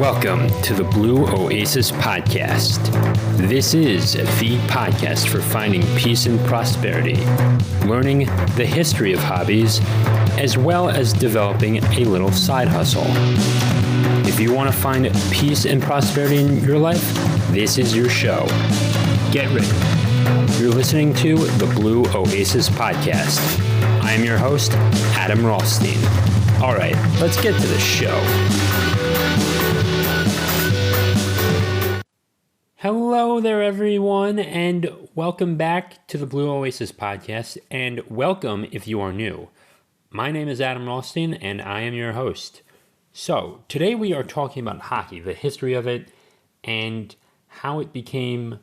Welcome to the Blue Oasis podcast. This is the podcast for finding peace and prosperity, learning the history of hobbies, as well as developing a little side hustle. If you want to find peace and prosperity in your life, this is your show. Get ready. You're listening to the Blue Oasis podcast. I am your host, Adam Rothstein. All right, let's get to the show. Hello there, everyone, and welcome back to the Blue Oasis podcast, and welcome if you are new. My name is Adam Rothstein, and I am your host. So, today we are talking about hockey, the history of it, and how it became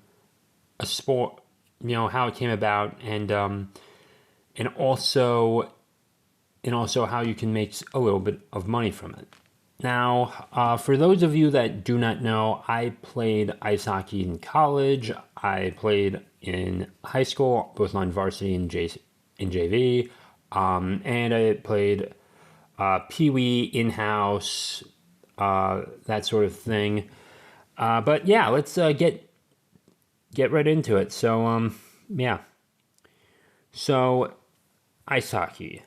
a sport, how it came about, and also how you can make a little bit of money from it. Now, for those of you that do not know, I played ice hockey in college. I played in high school, both on varsity and JV, and I played Pee-wee, in-house, that sort of thing. But yeah, let's get right into it. So, So, ice hockey.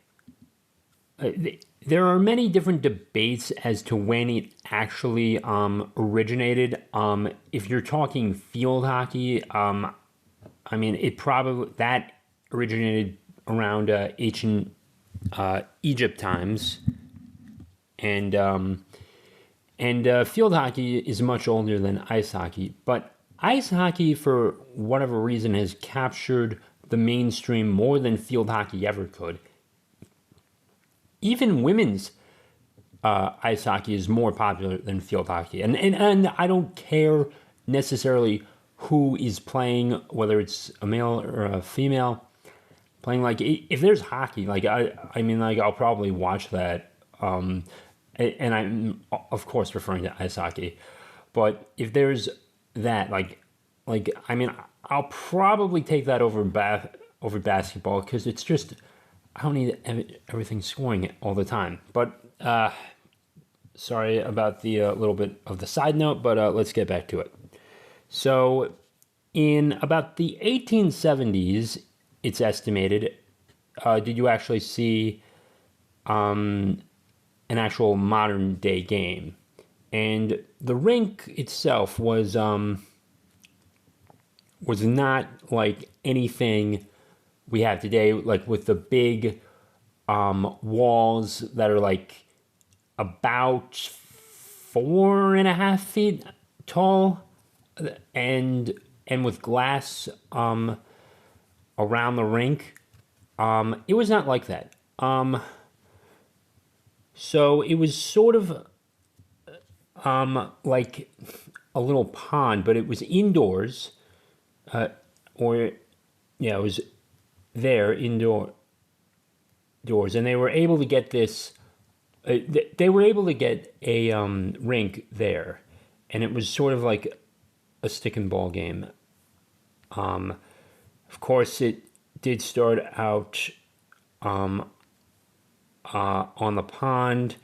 There are many different debates as to when it actually originated. If you're talking field hockey, it probably that originated around ancient Egypt times, and field hockey is much older than ice hockey. But ice hockey, for whatever reason, has captured the mainstream more than field hockey ever could. Even women's ice hockey is more popular than field hockey. And I don't care necessarily who is playing, whether it's a male or a female playing. Like, if there's hockey, I'll probably watch that. And I'm, of course, referring to ice hockey. But if there's that, I'll probably take that over basketball, because it's just, I don't need everything scoring all the time. But sorry about the little bit of the side note, but let's get back to it. So in about the 1870s, it's estimated, did you actually see an actual modern day game? And the rink itself was not like anything we have today, like with the big walls that are like about 4.5 feet tall, and with glass around the rink. It was not like that. So it was sort of like a little pond, but it was indoors, it was there indoors, and they were able to get this. They were able to get a rink there, and it was sort of like a stick and ball game. Of course, it did start out on the pond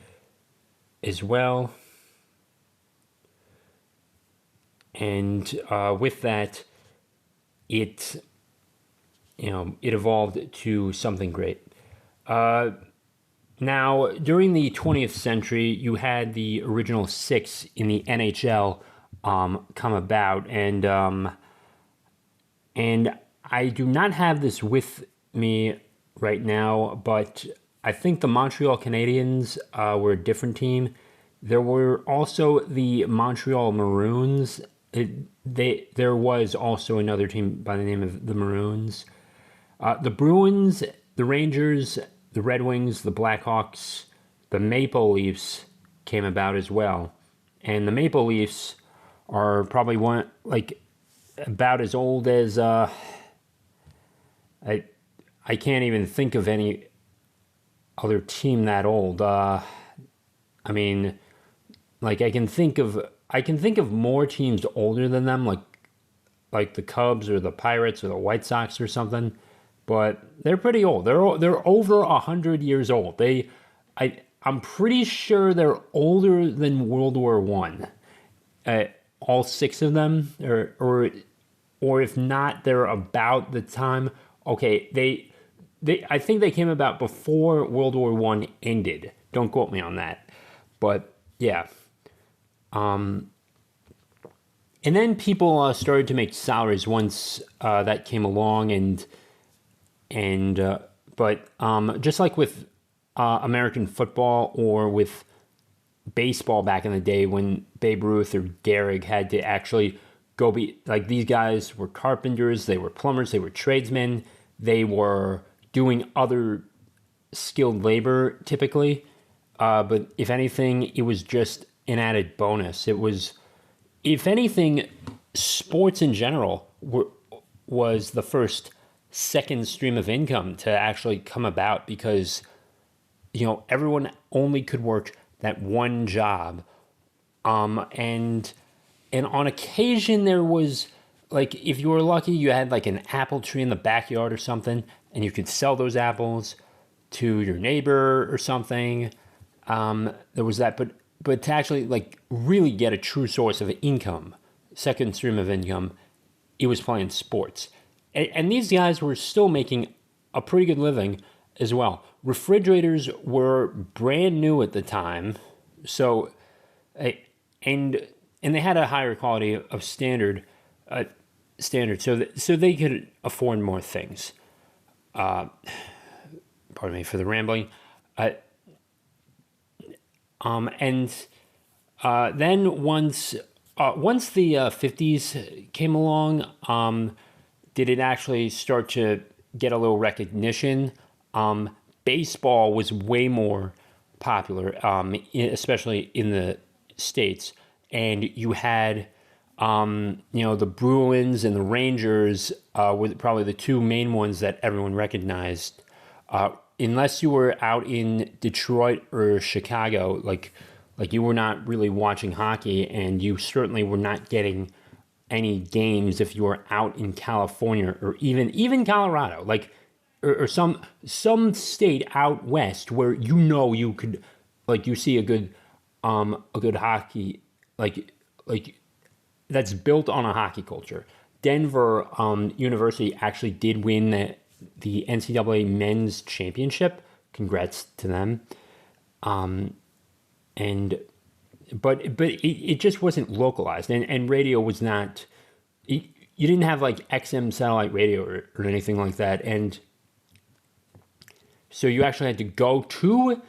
as well, and with that, it evolved to something great. Now, during the 20th century, you had the original six in the NHL come about, and I do not have this with me right now, but I think the Montreal Canadiens were a different team. There were also the Montreal Maroons. There was also another team by the name of the Maroons. The Bruins, the Rangers, the Red Wings, the Blackhawks, the Maple Leafs came about as well. And the Maple Leafs are probably about as old as I can't even think of any other team that old. I can think of more teams older than them, like the Cubs or the Pirates or the White Sox or something. But they're pretty old. They're over 100 years old. I'm pretty sure they're older than World War I. all six of them, or if not, they're about the time. Okay, I think they came about before World War One ended. Don't quote me on that, but yeah. And then people started to make salaries once that came along, but just like with American football or with baseball back in the day when Babe Ruth or Gehrig had to actually go be like, these guys were carpenters, they were plumbers, they were tradesmen, they were doing other skilled labor typically, but if anything, it was just an added bonus. It was, if anything, sports in general was the first second stream of income to actually come about, because everyone only could work that one job, and on occasion there was, like, if you were lucky, you had like an apple tree in the backyard or something, and you could sell those apples to your neighbor or something. There was that, but to actually like really get a true source of income, second stream of income, it was playing sports. And these guys were still making a pretty good living as well. Refrigerators were brand new at the time, so and they had a higher quality of standard, so they could afford more things. Pardon me for the rambling. And then once the 50s came along, did it actually start to get a little recognition? Baseball was way more popular, especially in the States. And you had, the Bruins and the Rangers were probably the two main ones that everyone recognized. Unless you were out in Detroit or Chicago, like you were not really watching hockey, and you certainly were not getting any games if you were out in California or even Colorado, like or some state out west where you could, like, you see a good hockey, like that's built on a hockey culture. Denver University actually did win the NCAA men's championship. Congrats to them. But it just wasn't localized, and radio was not. You didn't have like XM satellite radio or anything like that, and so you actually had to go to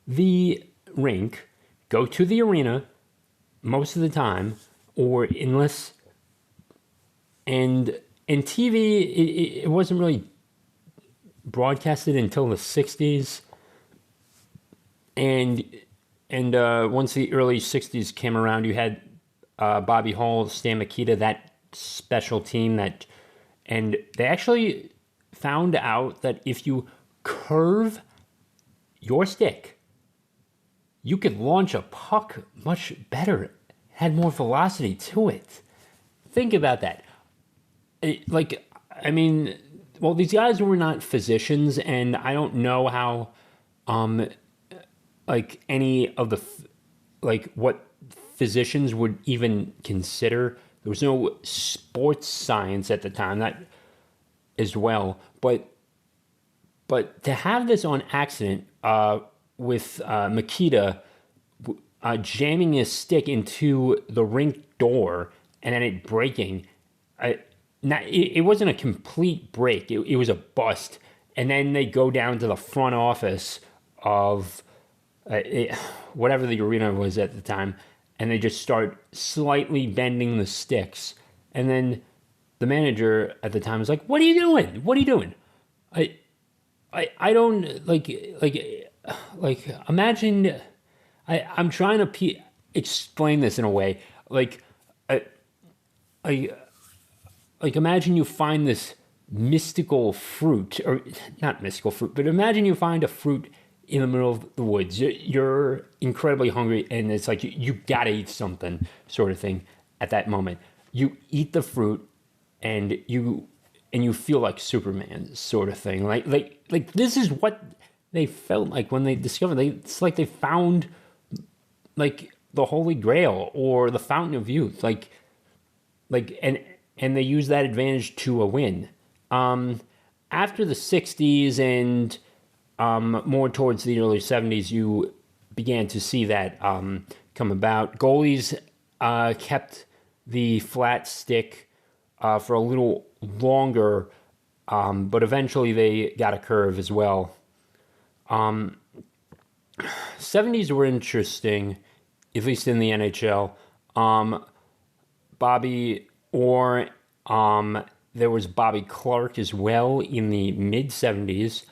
the rink, go to the arena most of the time, or unless. And TV, it wasn't really broadcasted until the 60s, and once the early 60s came around, you had Bobby Hull, Stan Mikita, that special team and they actually found out that if you curve your stick, you could launch a puck much better. It had more velocity to it. Think about that. These guys were not physicians, and I don't know how, any of the, what physicians would even consider. There was no sports science at the time, that as well. But to have this on accident, with Mikita jamming his stick into the rink door and then it breaking, it wasn't a complete break. It was a bust. And then they go down to the front office of whatever the arena was at the time, and they just start slightly bending the sticks. And then the manager at the time was like, "What are you doing? What are you doing?" I don't imagine. I'm trying to explain this in a way, imagine you find this mystical fruit, or not mystical fruit, but imagine you find a fruit in the middle of the woods. You're incredibly hungry, and it's like you gotta eat something, sort of thing. At that moment, you eat the fruit, and you feel like Superman, sort of thing. Like this is what they felt like when they discovered. It's like they found like the Holy Grail or the Fountain of Youth. And they use that advantage to a win. After the 60s and more towards the early 70s, you began to see that come about. Goalies kept the flat stick for a little longer, but eventually they got a curve as well. 70s were interesting, at least in the NHL. Bobby Orr, there was Bobby Clark as well in the mid 70s.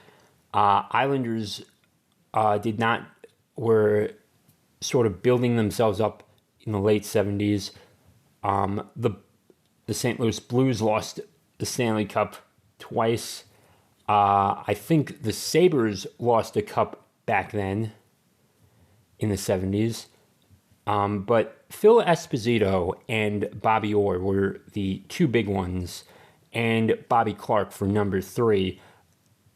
Islanders were sort of building themselves up in the late 70s. The St. Louis Blues lost the Stanley Cup twice. I think the Sabres lost a cup back then in the 70s. But Phil Esposito and Bobby Orr were the two big ones, and Bobby Clark for number 3.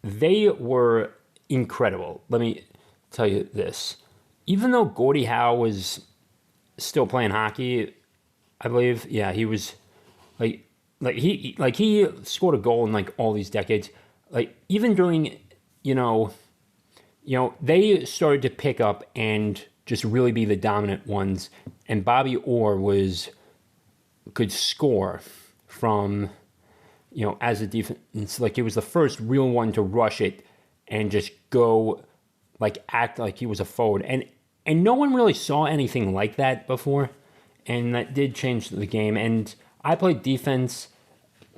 They were incredible. Let me tell you this. Even though Gordie Howe was still playing hockey, I believe, yeah, he was he scored a goal in like all these decades. Like even during, they started to pick up and just really be the dominant ones. And Bobby Orr could score from, as a defense. Like it was the first real one to rush it and just go, act like he was a forward. And no one really saw anything like that before. And that did change the game. And I played defense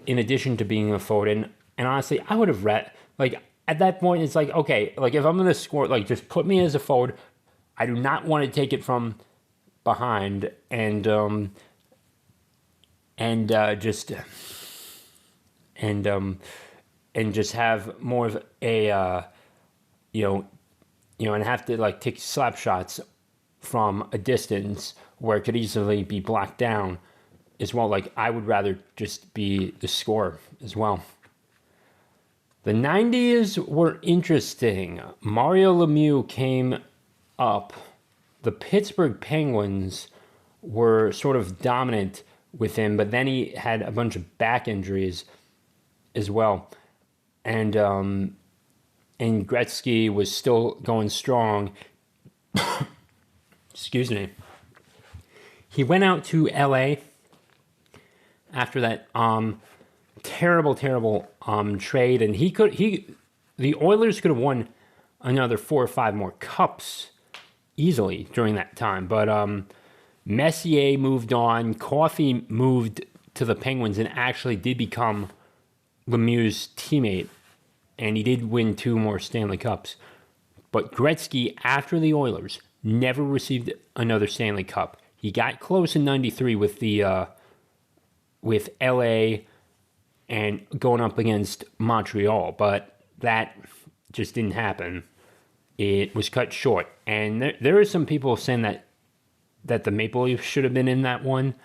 in addition to being a forward. And honestly, I would have at that point, it's like, okay, if I'm going to score, just put me as a forward. I do not want to take it from behind and just have more of a and have to take slap shots from a distance where it could easily be blocked down as well. I would rather just be the scorer as well. The 90s were interesting. Mario Lemieux came up. The Pittsburgh Penguins were sort of dominant with him, but then he had a bunch of back injuries as well. And Gretzky was still going strong. Excuse me. He went out to LA after that terrible trade, and the Oilers could have won another 4 or 5 more cups easily during that time. But Messier moved on. Coffey moved to the Penguins and actually did become Lemieux's teammate, and he did win 2 more Stanley Cups. But Gretzky, after the Oilers, never received another Stanley Cup. He got close in '93 with with LA and going up against Montreal, but that just didn't happen. It was cut short, and there are some people saying that the Maple Leafs should have been in that one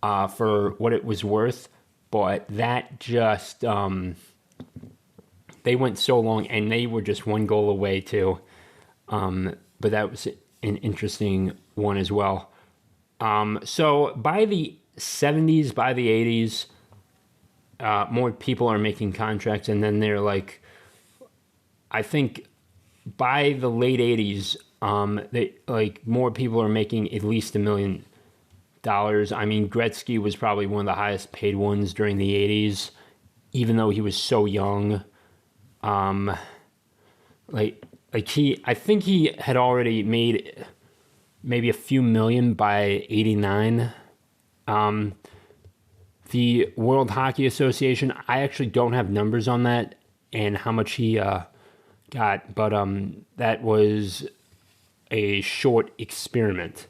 for what it was worth, but that just they went so long, and they were just 1 goal away too. But that was an interesting one as well. So by the 70s, by the 80s, more people are making contracts, and then they're I think by the late 80s, more people are making at least $1 million. I mean, Gretzky was probably one of the highest paid ones during the 80s, even though he was so young. I think he had already made maybe a few million by 89. The World Hockey Association, I actually don't have numbers on that and how much he got, but that was a short experiment.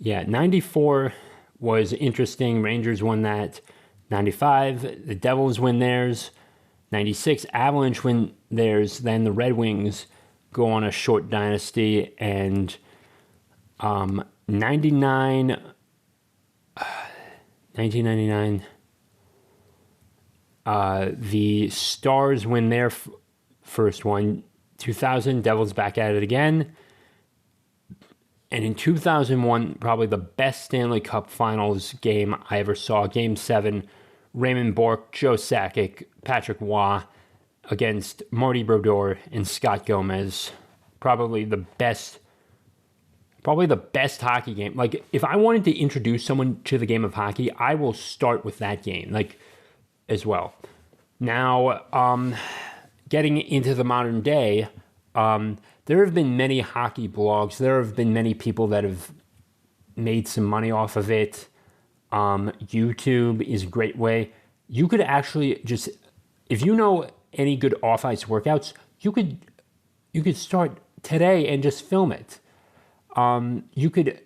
94 was interesting. Rangers won that. 95, the Devils win theirs. 96, Avalanche win theirs. Then the Red Wings go on a short dynasty. And 1999, The Stars win their first one. 2000, Devils back at it again. And in 2001, probably the best Stanley Cup Finals game I ever saw. Game 7, Raymond Bourque, Joe Sakic, Patrick Waugh against Marty Brodeur and Scott Gomez. Probably the best hockey game. Like, if I wanted to introduce someone to the game of hockey, I will start with that game, like, as well. Now, getting into the modern day, there have been many hockey blogs. There have been many people that have made some money off of it. YouTube is a great way. You could actually just, if you know any good off-ice workouts, you could start today and just film it. You could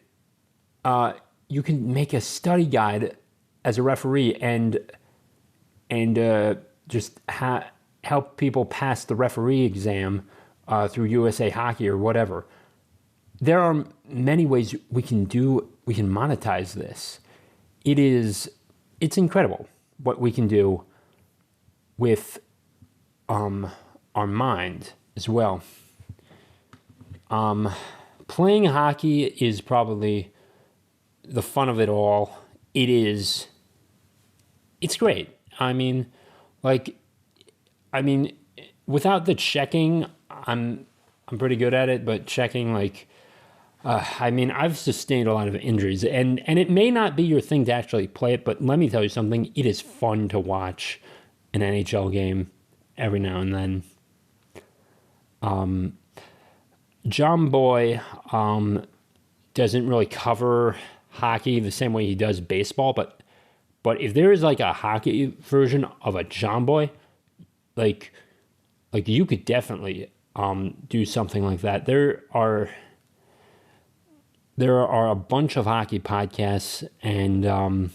make a study guide as a referee and just help people pass the referee exam through USA Hockey or whatever. There are many ways we can monetize this. It's incredible what we can do with our mind as well. Playing hockey is probably the fun of it all. It's great. I mean, without the checking, I'm pretty good at it, but checking, I've sustained a lot of injuries, and it may not be your thing to actually play it, but let me tell you something, it is fun to watch an NHL game every now and then. John Boy doesn't really cover hockey the same way he does baseball, but if there is like a hockey version of a John Boy, like you could definitely do something like that. There are a bunch of hockey podcasts, and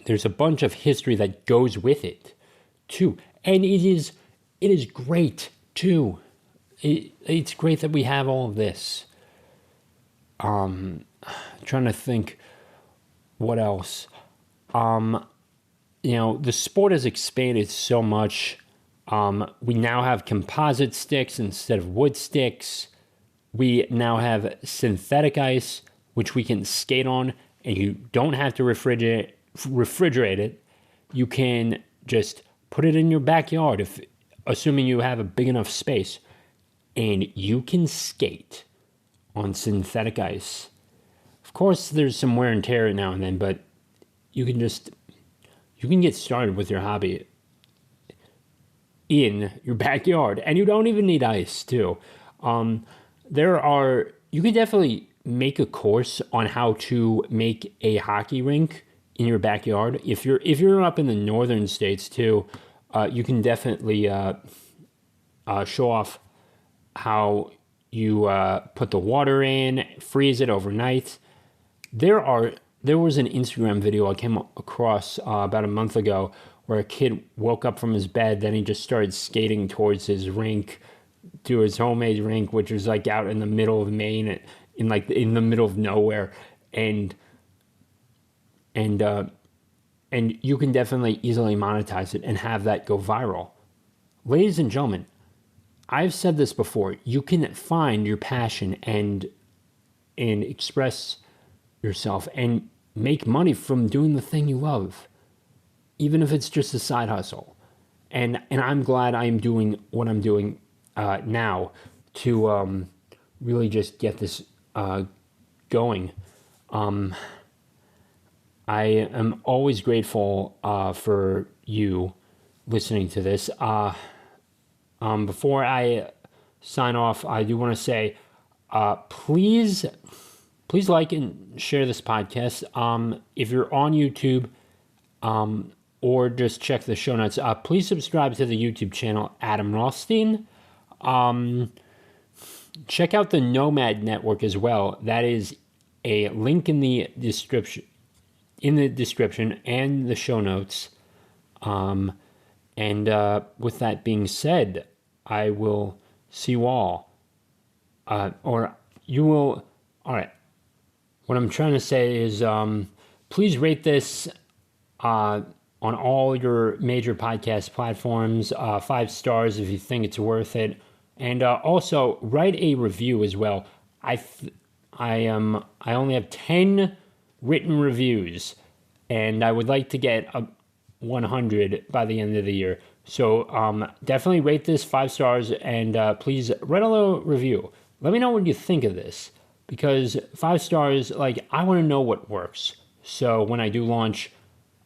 there's a bunch of history that goes with it too, and it is great too. It's great that we have all of this. Trying to think what else. The sport has expanded so much. We now have composite sticks instead of wood sticks. We now have synthetic ice, which we can skate on, and you don't have to refrigerate it. You can just put it in your backyard, assuming you have a big enough space, and you can skate on synthetic ice. Of course, there's some wear and tear now and then, but you can get started with your hobby in your backyard, and you don't even need ice too. You could definitely make a course on how to make a hockey rink in your backyard. If you're up in the northern states too, you can definitely show off how you put the water in, freeze it overnight. There was an Instagram video I came across about a month ago where a kid woke up from his bed, then he just started skating towards his rink, to his homemade rink, which was like out in the middle of Maine, in the middle of nowhere, and you can definitely easily monetize it and have that go viral. Ladies and gentlemen, I've said this before, you can find your passion and express yourself and make money from doing the thing you love, even if it's just a side hustle. And I'm glad I'm doing what I'm doing now to really just get this going. I am always grateful for you listening to this. Before I sign off, I do want to say, please like and share this podcast. If you're on YouTube, or just check the show notes, please subscribe to the YouTube channel, Adam Rothstein. Check out the Nomad Network as well. That is a link in the description, and the show notes. And with that being said, I will see you all. Or you will. All right. What I'm trying to say is, please rate this on on all your major podcast platforms. 5 stars if you think it's worth it. And also write a review as well. I only have 10 written reviews, and I would like to get 100 by the end of the year. So definitely rate this 5 stars, and please write a little review. Let me know what you think of this, because 5 stars, like, I want to know what works. So when I do launch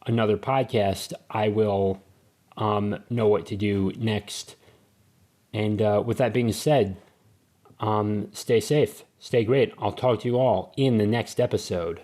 another podcast, I will know what to do next. And with that being said, stay safe, stay great. I'll talk to you all in the next episode.